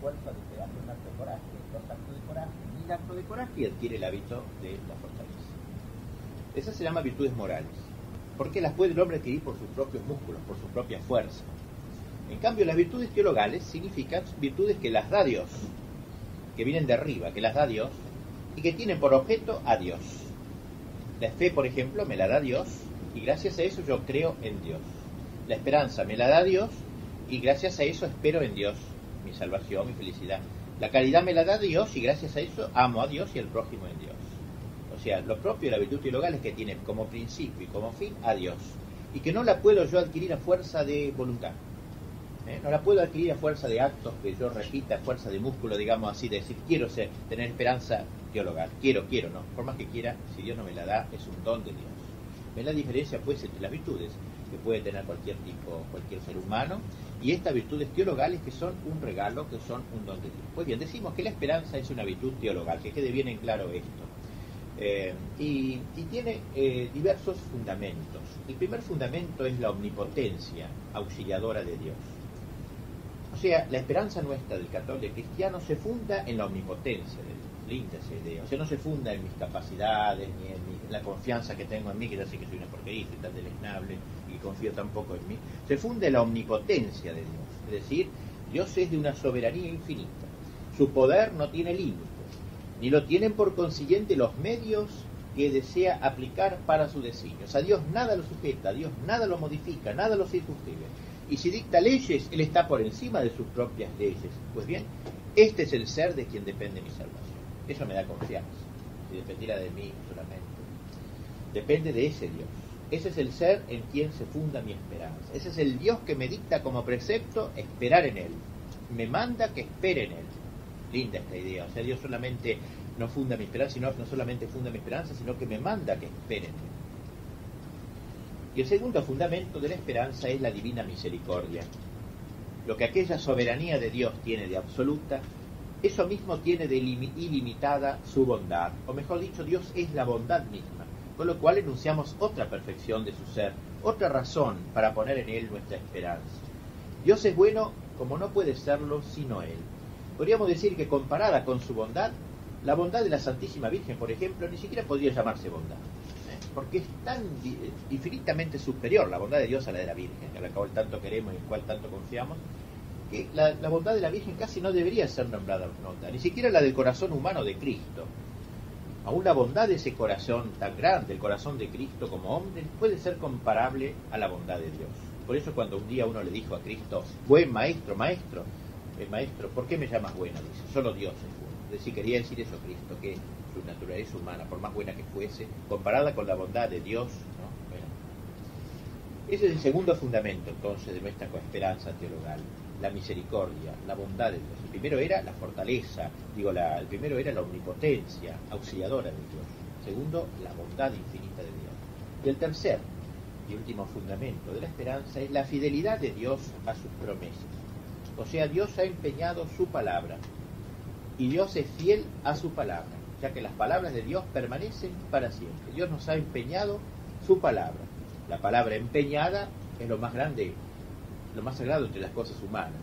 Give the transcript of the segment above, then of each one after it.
esfuerzo de hacer un acto de coraje, dos actos de coraje, mil actos de coraje y adquiere el hábito de la fortaleza. Esas se llaman virtudes morales, porque las puede el hombre adquirir por sus propios músculos, por su propia fuerza. En cambio, las virtudes teologales significan virtudes que las da Dios, que vienen de arriba, que las da Dios, y que tienen por objeto a Dios. La fe, por ejemplo, me la da Dios, y gracias a eso yo creo en Dios. La esperanza me la da Dios, y gracias a eso espero en Dios, mi salvación, mi felicidad. La caridad me la da Dios, y gracias a eso amo a Dios y al prójimo en Dios. O sea, lo propio de la virtud teologal es que tiene como principio y como fin a Dios, y que no la puedo yo adquirir a fuerza de voluntad. No la puedo adquirir a fuerza de actos que yo repita, a fuerza de músculo, digamos así, de decir, quiero tener esperanza teologal, quiero, no, por más que quiera, si Dios no me la da, es un don de Dios. ¿Ven la diferencia, pues, entre las virtudes que puede tener cualquier tipo, cualquier ser humano, y estas virtudes teologales que son un regalo, que son un don de Dios? Pues bien, decimos que la esperanza es una virtud teologal, que quede bien en claro esto. Y tiene diversos fundamentos. El primer fundamento es la omnipotencia auxiliadora de Dios. O sea, la esperanza nuestra del católico cristiano se funda en la omnipotencia de Dios. Linda esa idea. O sea, no se funda en mis capacidades, ni en la confianza que tengo en mí, que ya sé que soy una porquería, soy tan deleznable y confío tan poco en mí. Se funda en la omnipotencia de Dios. Es decir, Dios es de una soberanía infinita. Su poder no tiene límites, ni lo tienen por consiguiente los medios que desea aplicar para su designio. O sea, Dios nada lo sujeta, Dios nada lo modifica, nada lo circunscribe. Y si dicta leyes, Él está por encima de sus propias leyes. Pues bien, este es el ser de quien depende mi salvación. Eso me da confianza. Si dependiera de mí solamente. Depende de ese Dios. Ese es el ser en quien se funda mi esperanza. Ese es el Dios que me dicta como precepto esperar en Él. Me manda que espere en Él. Linda esta idea. O sea, Dios solamente no funda mi esperanza, no solamente funda mi esperanza, sino que me manda que espere en Él. Y el segundo fundamento de la esperanza es la divina misericordia. Lo que aquella soberanía de Dios tiene de absoluta, eso mismo tiene de ilimitada su bondad. O mejor dicho, Dios es la bondad misma. Con lo cual enunciamos otra perfección de su ser, otra razón para poner en Él nuestra esperanza. Dios es bueno como no puede serlo sino Él. Podríamos decir que comparada con su bondad, la bondad de la Santísima Virgen, por ejemplo, ni siquiera podría llamarse bondad. Porque es tan infinitamente superior la bondad de Dios a la de la Virgen, a la cual tanto queremos y en la cual tanto confiamos, que la bondad de la Virgen casi no debería ser nombrada nota, ni siquiera la del corazón humano de Cristo. Aún la bondad de ese corazón tan grande, el corazón de Cristo como hombre, puede ser comparable a la bondad de Dios. Por eso cuando un día uno le dijo a Cristo, buen maestro, el maestro, ¿por qué me llamas bueno? Dice, solo Dios es bueno. Es decir, quería decir eso Cristo, que su naturaleza humana, por más buena que fuese, comparada con la bondad de Dios, ¿no? Bueno, ese es el segundo fundamento entonces de nuestra esperanza teologal, la misericordia, la bondad de Dios. El primero era la fortaleza, el primero era la omnipotencia auxiliadora de Dios. Segundo, la bondad infinita de Dios. Y el tercer y último fundamento de la esperanza es la fidelidad de Dios a sus promesas. O sea, Dios ha empeñado su palabra y Dios es fiel a su palabra, ya que las palabras de Dios permanecen para siempre. Dios nos ha empeñado su palabra. La palabra empeñada es lo más grande, lo más sagrado entre las cosas humanas.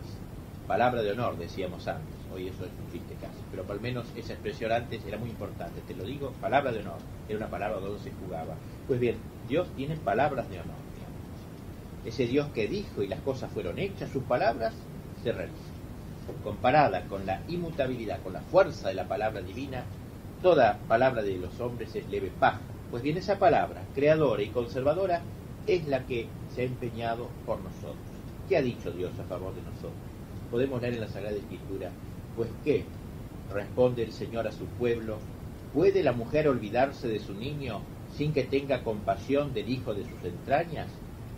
Palabra de honor, decíamos antes. Hoy eso es un chiste casi, pero por lo menos esa expresión antes era muy importante. Te lo digo, palabra de honor. Era una palabra donde se jugaba. Pues bien, Dios tiene palabras de honor, digamos. Ese Dios que dijo y las cosas fueron hechas, sus palabras se realizan. Comparada con la inmutabilidad, con la fuerza de la palabra divina, toda palabra de los hombres es leve paja. Pues bien, esa palabra, creadora y conservadora, es la que se ha empeñado por nosotros. ¿Qué ha dicho Dios a favor de nosotros? Podemos leer en la Sagrada Escritura, pues ¿qué? Responde el Señor a su pueblo, ¿puede la mujer olvidarse de su niño sin que tenga compasión del hijo de sus entrañas?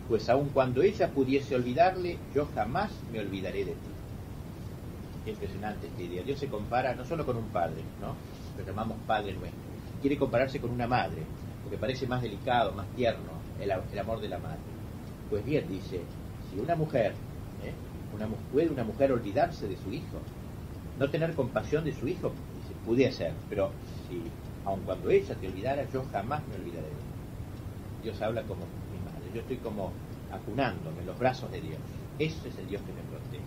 Pues aun cuando ella pudiese olvidarle, yo jamás me olvidaré de ti. Qué impresionante esta idea. Dios se compara no solo con un padre, ¿no? Lo llamamos Padre nuestro. Quiere compararse con una madre, porque parece más delicado, más tierno el amor de la madre. Pues bien, dice, si una mujer, ¿puede una mujer olvidarse de su hijo? No tener compasión de su hijo, dice, pude ser, pero si, aun cuando ella te olvidara, yo jamás me olvidaré de ti. Dios habla como mi madre. Yo estoy como acunándome en los brazos de Dios. Ese es el Dios que me protege.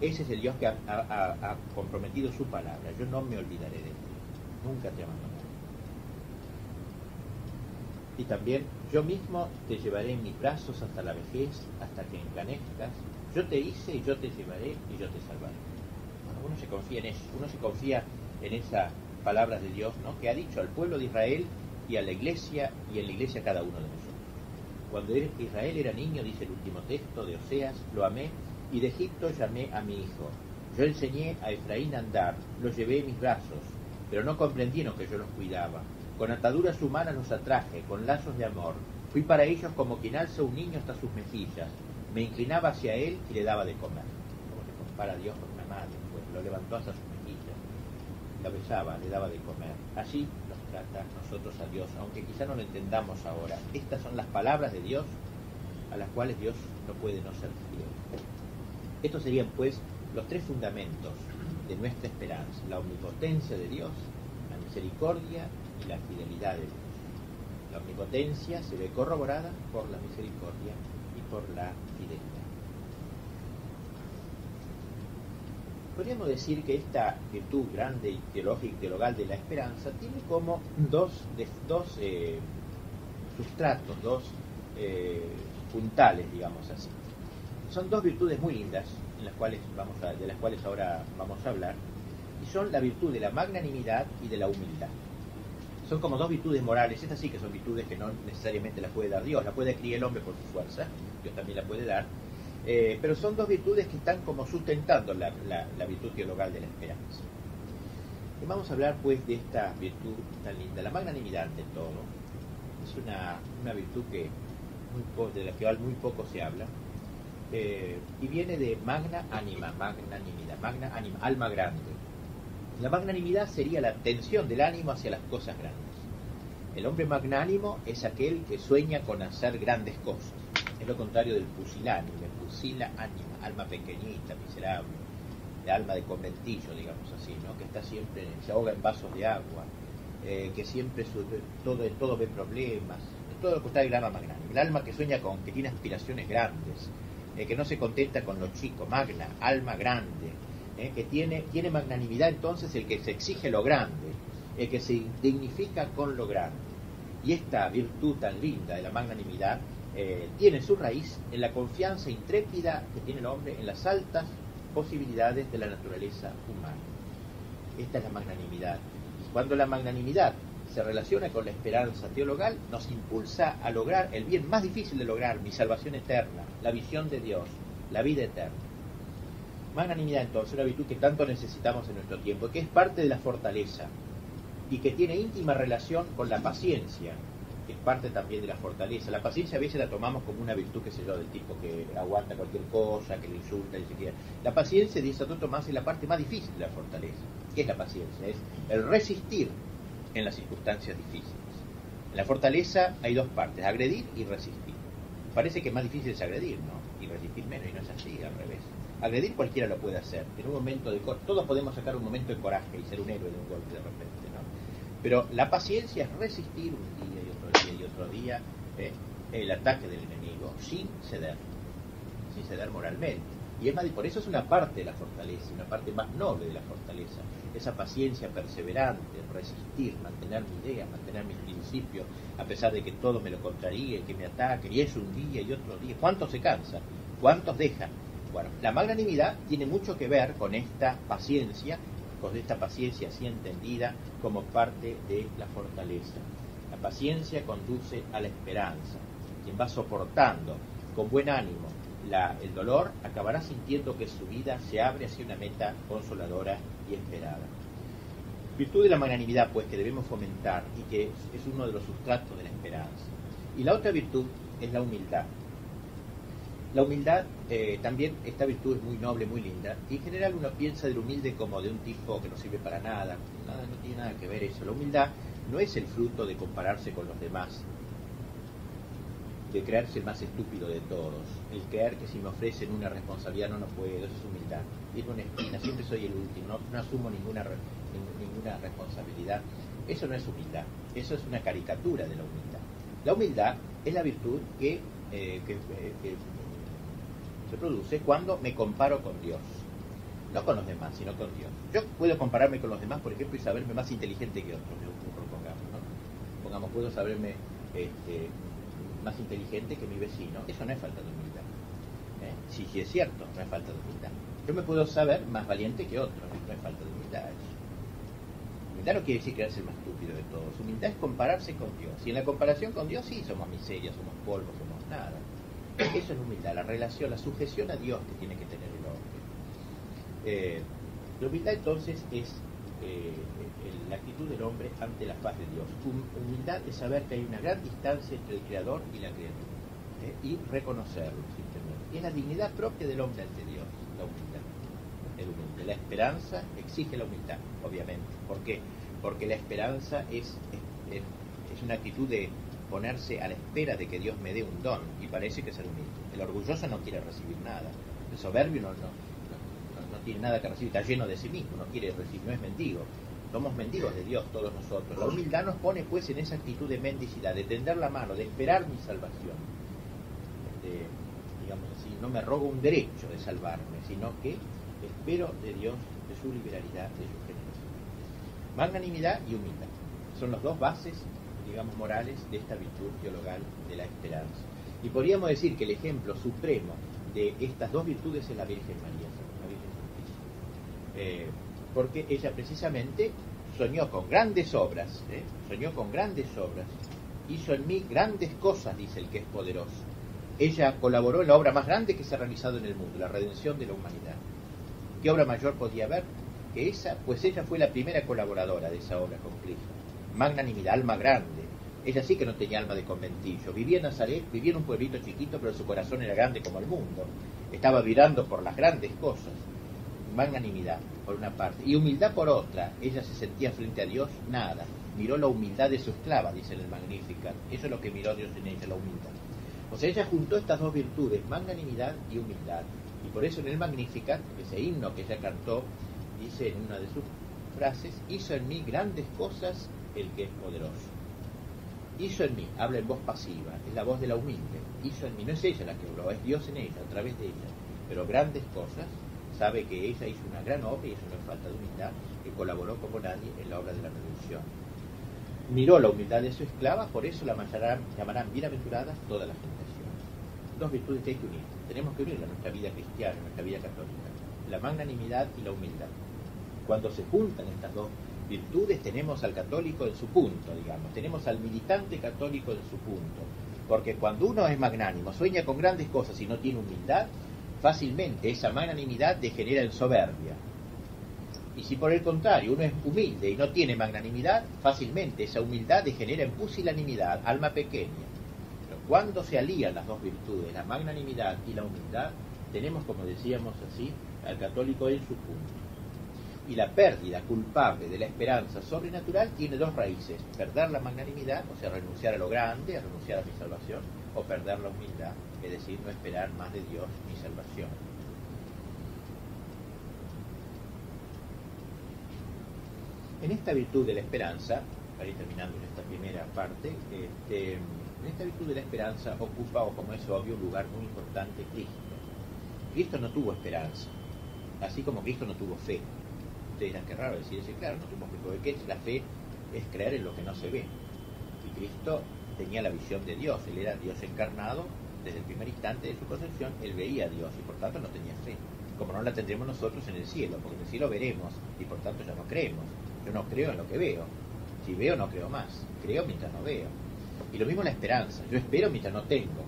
Ese es el Dios que ha comprometido su palabra. Yo no me olvidaré de ti, nunca te abandonaré. Y también, yo mismo te llevaré en mis brazos hasta la vejez, hasta que encanezcas. Yo te hice y yo te llevaré y yo te salvaré. Bueno, uno se confía en eso, uno se confía en esas palabras de Dios, ¿no?, que ha dicho al pueblo de Israel y a la iglesia, y en la iglesia a cada uno de nosotros. Cuando Israel era niño, dice el último texto de Oseas, lo amé, y de Egipto llamé a mi hijo. Yo enseñé a Efraín a andar, los llevé en mis brazos, pero no comprendieron que yo los cuidaba. Con ataduras humanas los atraje, con lazos de amor. Fui para ellos como quien alza un niño hasta sus mejillas. Me inclinaba hacia él y le daba de comer. Como se compara a Dios con una madre, pues lo levantó hasta sus mejillas. La besaba, le daba de comer. Así nos trata nosotros a Dios, aunque quizá no lo entendamos ahora. Estas son las palabras de Dios a las cuales Dios no puede no ser fiel. Estos serían, pues, los tres fundamentos de nuestra esperanza: la omnipotencia de Dios, la misericordia y la fidelidad de Dios. La omnipotencia se ve corroborada por la misericordia y por la fidelidad. Podríamos decir que esta virtud grande y teológica y teologal de la esperanza tiene como dos sustratos, dos puntales, digamos así. Son dos virtudes muy lindas de las cuales ahora vamos a hablar, y son la virtud de la magnanimidad y de la humildad. Son como dos virtudes morales. Estas sí que son virtudes que no necesariamente las puede dar Dios, las puede adquirir el hombre por su fuerza, Dios también la puede dar, pero son dos virtudes que están como sustentando la virtud teologal de la esperanza. Y vamos a hablar pues de esta virtud tan linda, la magnanimidad ante todo. Es una virtud de la que muy poco se habla, y viene de magna anima, magnanimidad, magna anima, alma grande. La magnanimidad sería la tensión del ánimo hacia las cosas grandes. El hombre magnánimo es aquel que sueña con hacer grandes cosas. Es lo contrario del pusilánime, pusila anima, alma pequeñita, miserable, de alma de conventillo, digamos así, ¿no?, que está siempre, se ahoga en vasos de agua, que siempre todo ve problemas. Todo lo contrario del alma magnánima. El alma que sueña que tiene aspiraciones grandes, que no se contenta con lo chico, magna, alma grande, que tiene magnanimidad entonces el que se exige lo grande, el que se dignifica con lo grande. Y esta virtud tan linda de la magnanimidad tiene su raíz en la confianza intrépida que tiene el hombre en las altas posibilidades de la naturaleza humana. Esta es la magnanimidad. Y cuando la magnanimidad se relaciona con la esperanza teologal, nos impulsa a lograr el bien más difícil de lograr, mi salvación eterna, la visión de Dios, la vida eterna. Magnanimidad, entonces, una virtud que tanto necesitamos en nuestro tiempo, que es parte de la fortaleza y que tiene íntima relación con la paciencia, que es parte también de la fortaleza. La paciencia a veces la tomamos como una virtud, qué sé yo, del tipo que aguanta cualquier cosa, que le insulta, ni siquiera. La paciencia, dice Santo Tomás, es la parte más difícil de la fortaleza. ¿Qué es la paciencia? Es el resistir en las circunstancias difíciles. En la fortaleza hay dos partes: agredir y resistir. Parece que más difícil es agredir, ¿no?, y resistir menos, y no es así, al revés. Agredir cualquiera lo puede hacer. En un momento todos podemos sacar un momento de coraje y ser un héroe de un golpe de repente, ¿no? Pero la paciencia es resistir un día y otro día el ataque del enemigo sin ceder moralmente. Y es más, por eso es una parte de la fortaleza, una parte más noble de la fortaleza. Esa paciencia perseverante, resistir, mantener mi idea, mantener mis principios, a pesar de que todo me lo contraríe, que me ataque, y es un día y otro día. ¿Cuántos se cansan? ¿Cuántos dejan? Bueno, la magnanimidad tiene mucho que ver con esta paciencia así entendida como parte de la fortaleza. La paciencia conduce a la esperanza. Quien va soportando con buen ánimo el dolor acabará sintiendo que su vida se abre hacia una meta consoladora y esperada. Virtud de la magnanimidad, pues, que debemos fomentar y que es uno de los sustratos de la esperanza. Y la otra virtud es la humildad. La humildad, también esta virtud es muy noble, muy linda, y en general uno piensa del humilde como de un tipo que no sirve para nada, no tiene nada que ver eso. La humildad no es el fruto de compararse con los demás, de creerse el más estúpido de todos, el creer que si me ofrecen una responsabilidad no puedo. Eso es humildad. Ir una esquina, siempre soy el último, no asumo ninguna responsabilidad. Eso no es humildad, eso es una caricatura de la humildad. La humildad es la virtud que se produce cuando me comparo con Dios. no con los demás, sino con Dios. Yo puedo compararme con los demás, por ejemplo, y saberme más inteligente que otros, propongamos, ¿no? Pongamos, puedo saberme más inteligente que mi vecino. Eso no es falta de humildad. Sí, sí es cierto, no es falta de humildad. Yo me puedo saber más valiente que otro, no es falta de humildad eso. Humildad no quiere decir creerse el más estúpido de todos. Humildad es compararse con Dios. Y en la comparación con Dios sí somos miseria, somos polvo, somos nada. Eso es humildad, la relación, la sujeción a Dios que tiene que tener el hombre. La humildad entonces es la actitud del hombre ante la faz de Dios. Humildad es saber que hay una gran distancia entre el Creador y la criatura, y reconocerlo simplemente. Es la dignidad propia del hombre ante Dios, la humildad. El humilde. La esperanza exige la humildad, obviamente. ¿Por qué? Porque la esperanza es una actitud de ponerse a la espera de que Dios me dé un don, y parece que ser humilde. El orgulloso no quiere recibir nada. El soberbio no tiene nada que recibir, está lleno de sí mismo, no quiere recibir, no es mendigo. Somos mendigos de Dios todos nosotros. La humildad nos pone pues en esa actitud de mendicidad, de tender la mano, de esperar mi salvación. Digamos así, no me rogo un derecho de salvarme, sino que espero de Dios, de su liberalidad, de su generosidad. Magnanimidad y humildad son las dos bases, digamos, morales de esta virtud teologal de la esperanza. Y podríamos decir que el ejemplo supremo de estas dos virtudes es la Virgen María, la Virgen Santísima. Porque ella precisamente soñó con grandes obras, hizo en mí grandes cosas, dice el que es poderoso. Ella colaboró en la obra más grande que se ha realizado en el mundo, la redención de la humanidad. ¿Qué obra mayor podía haber que esa? Pues ella fue la primera colaboradora de esa obra con Cristo. Magnanimidad, alma grande. Ella sí que no tenía alma de conventillo. Vivía en Nazaret, vivía en un pueblito chiquito, pero su corazón era grande como el mundo. Estaba vibrando por las grandes cosas. Magnanimidad, por una parte. Y humildad, por otra. Ella se sentía frente a Dios nada. Miró la humildad de su esclava, dice en el Magnificat. Eso es lo que miró Dios en ella, la humildad. O sea, ella juntó estas dos virtudes, magnanimidad y humildad. Y por eso en el Magnificat, ese himno que ella cantó, dice en una de sus frases, hizo en mí grandes cosas el que es poderoso. Hizo en mí, habla en voz pasiva, es la voz de la humilde. Hizo en mí, no es ella la que obró, es Dios en ella, a través de ella. Pero grandes cosas, sabe que ella hizo una gran obra, y eso no es falta de humildad, que colaboró como nadie en la obra de la redención. Miró la humildad de su esclava, por eso la llamarán bienaventuradas todas las generaciones. Dos virtudes que hay que unir. Tenemos que unirla en nuestra vida cristiana, en nuestra vida católica. La magnanimidad y la humildad. Cuando se juntan estas dos virtudes, tenemos al católico en su punto, digamos. Tenemos al militante católico en su punto. Porque cuando uno es magnánimo, sueña con grandes cosas y no tiene humildad, fácilmente esa magnanimidad degenera en soberbia. Y si por el contrario uno es humilde y no tiene magnanimidad, fácilmente esa humildad degenera en pusilanimidad, alma pequeña. Pero cuando se alían las dos virtudes, la magnanimidad y la humildad, tenemos, como decíamos así, al católico en su punto. Y la pérdida culpable de la esperanza sobrenatural tiene dos raíces: perder la magnanimidad, o sea, renunciar a lo grande, a renunciar a mi salvación, o perder la humildad, es decir, no esperar más de Dios mi salvación. En esta virtud de la esperanza, para ir terminando en esta primera parte, en esta virtud de la esperanza ocupa, o como es obvio, un lugar muy importante Cristo. Cristo no tuvo esperanza, así como Cristo no tuvo fe. Ustedes dirán, qué raro decir eso, claro, no tuvo fe, porque la fe es creer en lo que no se ve. Y Cristo tenía la visión de Dios, Él era Dios encarnado, desde el primer instante de su concepción, Él veía a Dios y por tanto no tenía fe. Como no la tendremos nosotros en el cielo, porque en el cielo veremos y por tanto ya no creemos. Yo no creo en lo que veo. Si veo, no creo más. Creo mientras no veo. Y lo mismo la esperanza. Yo espero mientras no tengo.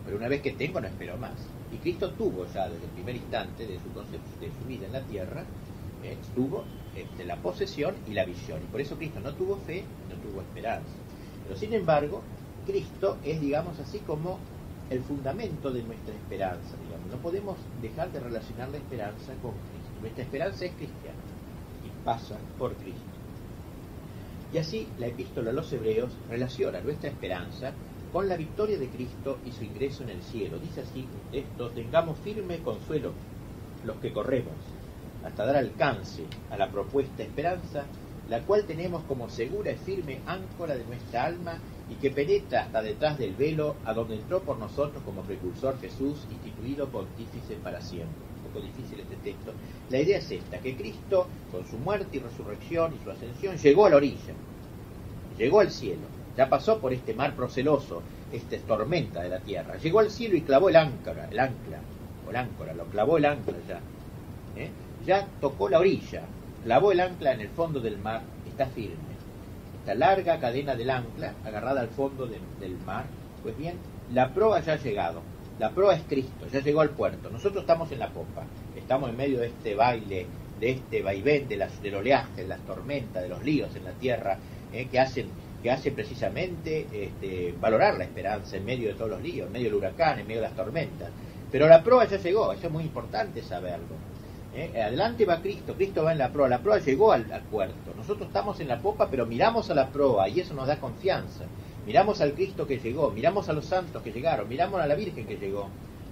Pero una vez que tengo, no espero más. Y Cristo tuvo ya desde el primer instante de su vida en la tierra, tuvo la posesión y la visión. Y por eso Cristo no tuvo fe, no tuvo esperanza. Pero sin embargo, Cristo es, digamos así, como el fundamento de nuestra esperanza. Digamos. No podemos dejar de relacionar la esperanza con Cristo. Nuestra esperanza es cristiana. Pasa por Cristo. Y así la epístola a los Hebreos relaciona nuestra esperanza con la victoria de Cristo y su ingreso en el cielo. Dice así esto: tengamos firme consuelo los que corremos, hasta dar alcance a la propuesta esperanza, la cual tenemos como segura y firme áncora de nuestra alma, y que penetra hasta detrás del velo, a donde entró por nosotros como precursor Jesús, instituido pontífice para siempre. Un poco difícil este texto. La idea es esta, que Cristo, con su muerte y resurrección y su ascensión, llegó a la orilla, llegó al cielo, ya pasó por este mar proceloso, esta tormenta de la tierra, llegó al cielo y clavó el áncora, lo clavó el ancla ya. Ya tocó la orilla, clavó el ancla en el fondo del mar, está firme. Esta larga cadena del ancla agarrada al fondo del mar, pues bien, la proa ya ha llegado. La proa es Cristo, ya llegó al puerto. Nosotros estamos en la popa, estamos en medio de este baile, de este vaivén del oleaje, de las tormentas, de los líos en la tierra, que hacen precisamente valorar la esperanza en medio de todos los líos, en medio del huracán, en medio de las tormentas. Pero la proa ya llegó, eso es muy importante saberlo. Adelante va Cristo, Cristo va en la proa llegó al puerto. Nosotros estamos en la popa, pero miramos a la proa y eso nos da confianza. Miramos al Cristo que llegó, miramos a los santos que llegaron, miramos a la Virgen que llegó.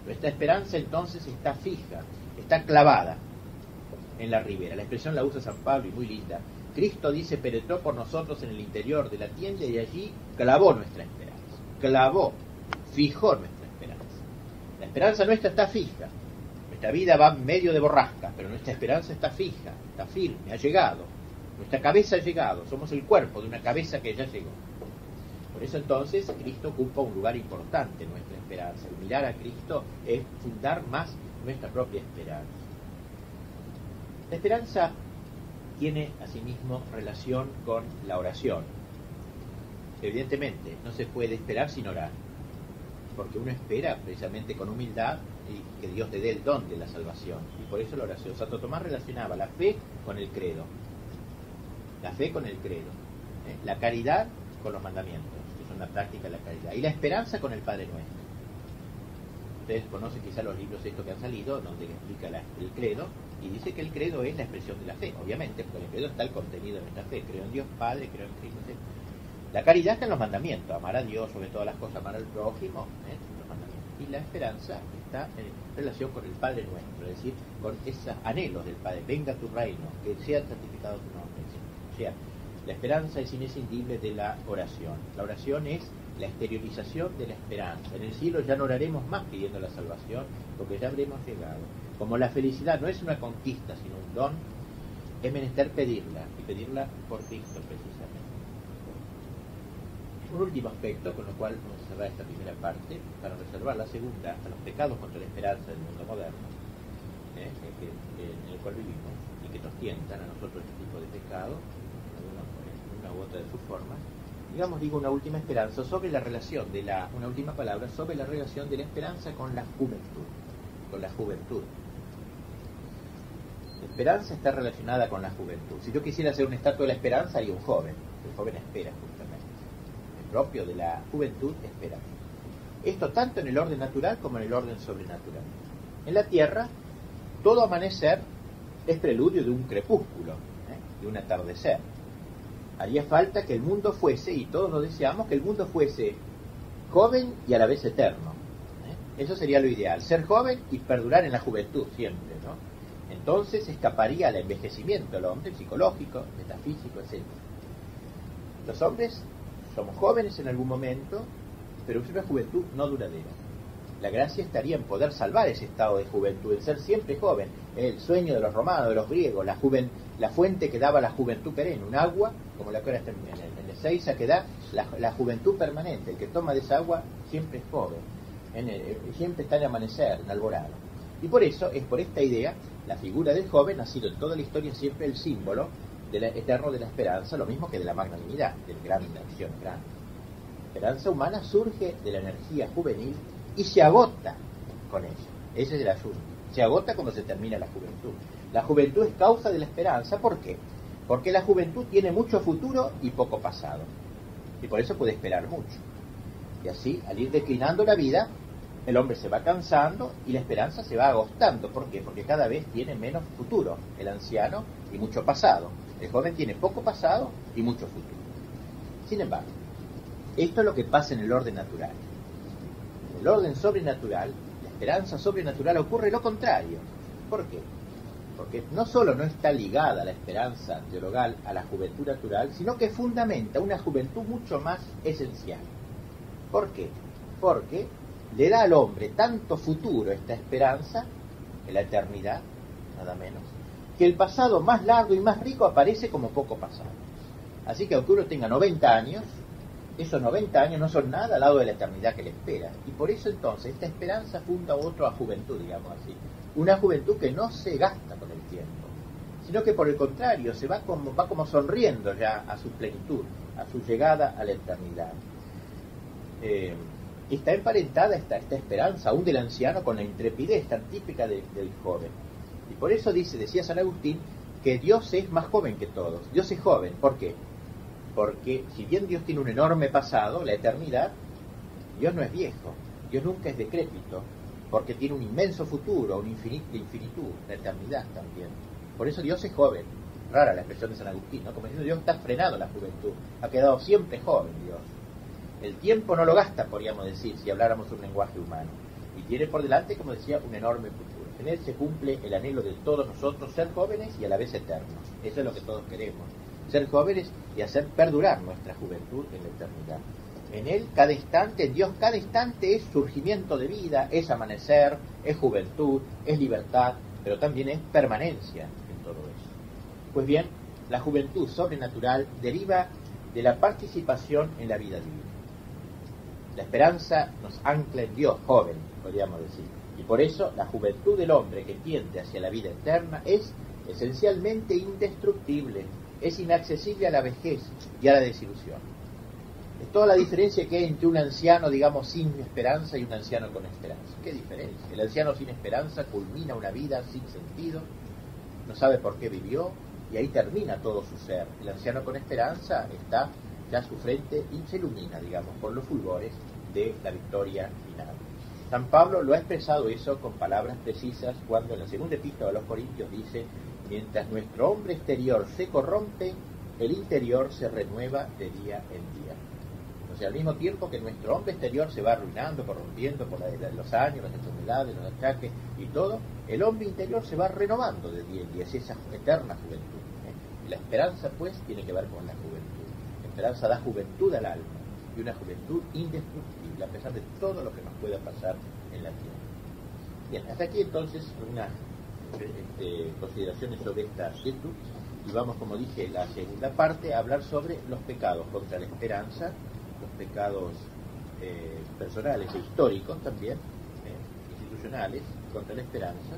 Nuestra esperanza entonces está fija, está clavada en la ribera. La expresión la usa San Pablo y muy linda. Cristo dice, penetró por nosotros en el interior de la tienda y allí clavó nuestra esperanza. Clavó, fijó nuestra esperanza. La esperanza nuestra está fija. Nuestra vida va en medio de borrascas, pero nuestra esperanza está fija, está firme, ha llegado. Nuestra cabeza ha llegado, somos el cuerpo de una cabeza que ya llegó. Por eso entonces Cristo ocupa un lugar importante en nuestra esperanza. El mirar a Cristo es fundar más nuestra propia esperanza. La esperanza tiene asimismo relación con la oración. Evidentemente, no se puede esperar sin orar, porque uno espera precisamente con humildad y que Dios te dé el don de la salvación, y por eso la oración. Santo Tomás relacionaba la fe con el credo, la fe con el credo, la caridad con los mandamientos, que son la práctica de la caridad, y la esperanza con el Padre Nuestro. Ustedes conocen quizá los libros estos que han salido, donde explica el credo, y dice que el credo es la expresión de la fe, obviamente, porque en el credo está el contenido de nuestra fe. Creo en Dios Padre, creo en Cristo. La caridad está en los mandamientos, amar a Dios sobre todas las cosas, amar al prójimo, los mandamientos. Y la esperanza está en relación con el Padre Nuestro, es decir, con esos anhelos del Padre. Venga tu reino, que sea santificado tu nombre. O sea, la esperanza es inescindible de la oración. La oración es la exteriorización de la esperanza. En el cielo ya no oraremos más pidiendo la salvación, porque ya habremos llegado. Como la felicidad no es una conquista, sino un don, es menester pedirla, y pedirla por Cristo precisamente. Un último aspecto, con lo cual vamos a cerrar esta primera parte, para reservar la segunda a los pecados contra la esperanza del mundo moderno, en el cual vivimos, y que nos tientan a nosotros este tipo de pecado, una u otra de sus formas. Digo una última esperanza sobre la relación una última palabra sobre la relación de la esperanza con la juventud. La esperanza está relacionada con la juventud. Si yo quisiera hacer una estatua de la esperanza, haría un joven. El joven espera justamente. El propio de la juventud espera. Esto tanto en el orden natural como en el orden sobrenatural. En la tierra, todo amanecer es preludio de un crepúsculo, de un atardecer. Haría falta que el mundo fuese, y todos lo deseamos, que el mundo fuese joven y a la vez eterno. Eso sería lo ideal, ser joven y perdurar en la juventud siempre, ¿no? Entonces escaparía al envejecimiento el hombre, psicológico, metafísico, etc. Los hombres somos jóvenes en algún momento, pero es una juventud no duradera. La gracia estaría en poder salvar ese estado de juventud, en ser siempre joven. El sueño de los romanos, de los griegos, la fuente que daba la juventud perenne, un agua, como la que ahora está en Ezeiza, que da la juventud permanente. El que toma de esa agua siempre es joven, siempre está en amanecer, en alborado. Y por eso, es por esta idea, la figura del joven ha sido en toda la historia siempre el símbolo eterno de la esperanza, lo mismo que de la magnanimidad, del gran acción grande. La esperanza humana surge de la energía juvenil y se agota con ella. Ese es el asunto. Se agota cuando se termina la juventud. La juventud es causa de la esperanza. ¿Por qué? Porque la juventud tiene mucho futuro y poco pasado. Y por eso puede esperar mucho. Y así, al ir declinando la vida, el hombre se va cansando y la esperanza se va agotando. ¿Por qué? Porque cada vez tiene menos futuro el anciano y mucho pasado. El joven tiene poco pasado y mucho futuro. Sin embargo, esto es lo que pasa en el orden natural. En el orden sobrenatural, la esperanza sobrenatural ocurre lo contrario. ¿Por qué? Porque no solo no está ligada la esperanza teologal a la juventud natural, sino que fundamenta una juventud mucho más esencial. ¿Por qué? Porque le da al hombre tanto futuro esta esperanza en la eternidad, nada menos, que el pasado más largo y más rico aparece como poco pasado. Así que aunque uno tenga 90 años, esos 90 años no son nada al lado de la eternidad que le espera. Y por eso entonces esta esperanza funda otra juventud, digamos así. Una juventud que no se gasta con el tiempo, sino que por el contrario se va como sonriendo ya a su plenitud, a su llegada a la eternidad. Está emparentada esta esperanza aún del anciano con la intrepidez tan típica del joven. Y por eso decía San Agustín que Dios es más joven que todos. Dios es joven. ¿Por qué? Porque si bien Dios tiene un enorme pasado, la eternidad, Dios no es viejo. Dios nunca es decrépito, porque tiene un inmenso futuro, un infinitud, la eternidad también. Por eso Dios es joven. Rara la expresión de San Agustín, ¿no? Como diciendo, Dios está frenado en la juventud. Ha quedado siempre joven Dios. El tiempo no lo gasta, podríamos decir, si habláramos un lenguaje humano. Y tiene por delante, como decía, un enorme futuro. En él se cumple el anhelo de todos nosotros, ser jóvenes y a la vez eternos. Eso es lo que todos queremos. Ser jóvenes y hacer perdurar nuestra juventud en la eternidad. En él, cada instante, en Dios, cada instante es surgimiento de vida, es amanecer, es juventud, es libertad, pero también es permanencia en todo eso. Pues bien, la juventud sobrenatural deriva de la participación en la vida divina. La esperanza nos ancla en Dios, joven, podríamos decir. Y por eso la juventud del hombre que tiende hacia la vida eterna es esencialmente indestructible, es inaccesible a la vejez y a la desilusión. Es toda la diferencia que hay entre un anciano, digamos, sin esperanza y un anciano con esperanza. ¿Qué diferencia? El anciano sin esperanza culmina una vida sin sentido, no sabe por qué vivió, y ahí termina todo su ser. El anciano con esperanza está, ya su frente y se ilumina, digamos, por los fulgores de la victoria final. San Pablo lo ha expresado eso con palabras precisas cuando en la segunda epístola a los Corintios dice: mientras nuestro hombre exterior se corrompe, el interior se renueva de día en día. O sea, al mismo tiempo que nuestro hombre exterior se va arruinando, corrompiendo por los años, las enfermedades, los achaques y todo, el hombre interior se va renovando de día en día. Es esa eterna juventud. La esperanza, pues, tiene que ver con la juventud. La esperanza da juventud al alma, y una juventud indestructible, a pesar de todo lo que nos pueda pasar en la tierra. Bien, hasta aquí entonces unas consideraciones sobre esta virtud, y vamos, como dije, en la segunda parte a hablar sobre los pecados contra la esperanza, los pecados personales e históricos también, institucionales, contra la esperanza,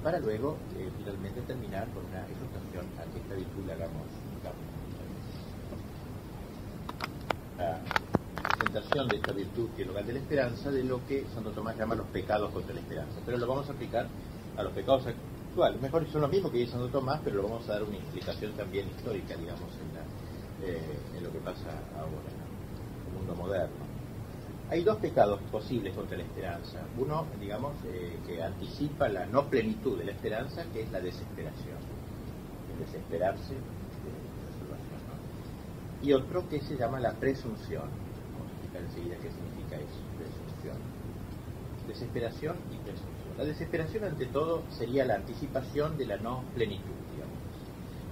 para luego finalmente terminar con una exhortación a que esta virtud la hagamos la presentación de esta virtud teologal de la esperanza, de lo que Santo Tomás llama los pecados contra la esperanza. Pero lo vamos a aplicar a los pecados actuales. Mejor son los mismos que dice Santo Tomás, pero lo vamos a dar una explicación también histórica, digamos, en lo que pasa ahora, en el mundo moderno. Hay dos pecados posibles contra la esperanza. Uno, digamos, que anticipa la no plenitud de la esperanza, que es la desesperación. El desesperarse de la salvación, ¿no? Y otro que se llama la presunción. Vamos a explicar enseguida qué significa eso, presunción. Desesperación y presunción. La desesperación, ante todo, sería la anticipación de la no plenitud, digamos.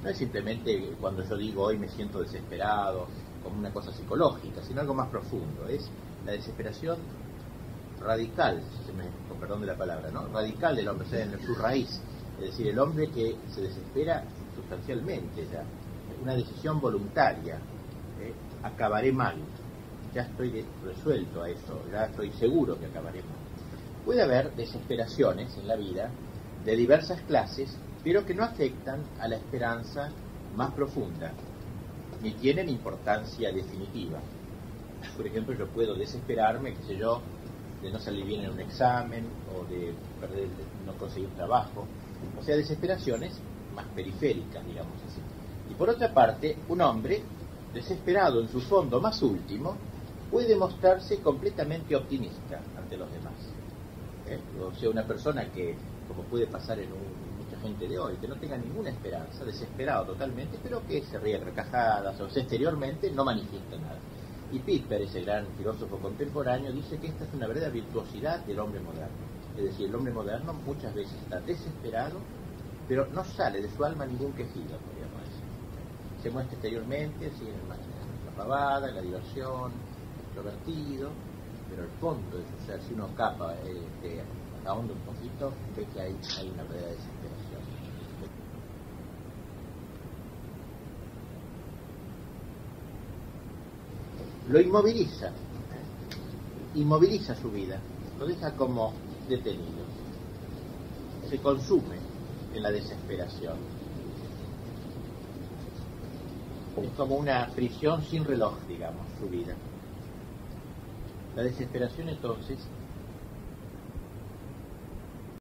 No es simplemente cuando yo digo hoy me siento desesperado, como una cosa psicológica, sino algo más profundo. Es la desesperación radical, con perdón de la palabra, ¿no? Radical del hombre, o sea, en su raíz. Es decir, el hombre que se desespera sustancialmente ya. Una decisión voluntaria. Acabaré mal. Ya estoy resuelto a eso, ya estoy seguro que acabaré mal. Puede haber desesperaciones en la vida de diversas clases, pero que no afectan a la esperanza más profunda, ni tienen importancia definitiva. Por ejemplo, yo puedo desesperarme, qué sé yo, de no salir bien en un examen o de no conseguir trabajo. O sea, desesperaciones más periféricas, digamos así. Y por otra parte, un hombre desesperado en su fondo más último puede mostrarse completamente optimista ante los demás. O sea, una persona que, como puede pasar en mucha gente de hoy, que no tenga ninguna esperanza, desesperado totalmente, pero que se ríe carcajadas, o sea, exteriormente no manifiesta nada. Y Piper, ese gran filósofo contemporáneo, dice que esta es una verdadera virtuosidad del hombre moderno. Es decir, el hombre moderno muchas veces está desesperado, pero no sale de su alma ningún quejido, podríamos decir. Se muestra exteriormente, así en la pavada, en la diversión, extrovertido, pero el fondo de su ser, si uno escapa ahonda un poquito, ve que hay una verdadera desesperación. Lo inmoviliza, inmoviliza su vida, lo deja como detenido, se consume en la desesperación. Es como una prisión sin reloj, digamos, su vida. La desesperación entonces